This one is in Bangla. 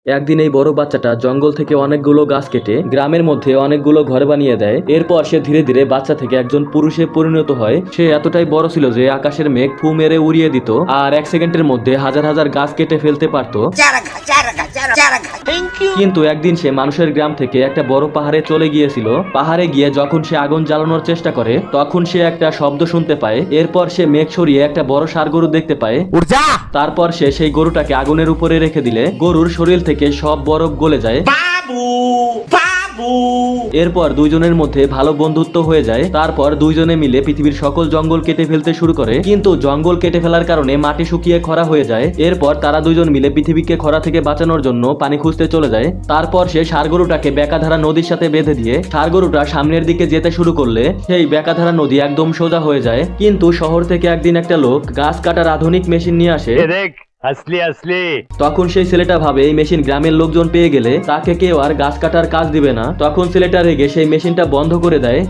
একদিন এই বড় বাচ্চাটা জঙ্গল থেকে অনেকগুলো গাছ কেটে গ্রামের মধ্যে অনেকগুলো ঘর বানিয়ে দেয়। এরপর সে ধীরে ধীরে বাচ্চা থেকে একজন পুরুষে পরিণত হয়। সে এতটাই বড় ছিল যে আকাশের মেঘ ফু মেরে উড়িয়ে দিত, আর 1 সেকেন্ডের মধ্যে হাজার হাজার গাছ কেটে ফেলতে পারত। কিন্তু একদিন সে মানুষের গ্রাম থেকে একটা বড় পাহাড়ে চলে গিয়েছিল। পাহাড়ে গিয়ে যখন সে আগুন জ্বালানোর চেষ্টা করে, তখন সে একটা শব্দ শুনতে পায়। এরপর সে মেঘ সরিয়ে একটা বড় ষাঁড় গরু দেখতে পায়। তারপর সে সেই গরুটাকে আগুনের উপরে রেখে দিলে গরুর শরীর থেকে সব বরফ গলে যায়। এরপর দুইজনের মধ্যে ভালো বন্ধুত্ব হয়ে যায়। তারপর দুইজনে মিলে পৃথিবীর সকল জঙ্গল কেটে ফেলতে শুরু করে, কিন্তু জঙ্গল কেটে ফেলার কারণে মাটি শুকিয়ে খরা হয়ে যায়। এরপর তারা দুইজন মিলে পৃথিবীকে খরা থেকে বাঁচানোর জন্য পানি খুঁজতে চলে যায়। তারপর সে ষাঁড় গরুটাকে বেকাধারা নদীর সাথে বেঁধে দিয়ে ষাঁড় গরুটা সামনের দিকে যেতে শুরু করলে সেই বেকাধারা নদী একদম সোজা হয়ে যায়। কিন্তু শহর থেকে একদিন একটা লোক গাছ কাটার আধুনিক মেশিন নিয়ে আসে। असली असली তখন সেই ছেলেটা ভাবে এই মেশিন গ্রামের লোকজন পেয়ে গেলে তাকে কেউ আর গাছ কাটার কাজ দিবে না। তখন ছেলেটা রেগে সেই মেশিনটা বন্ধ করে দেয়।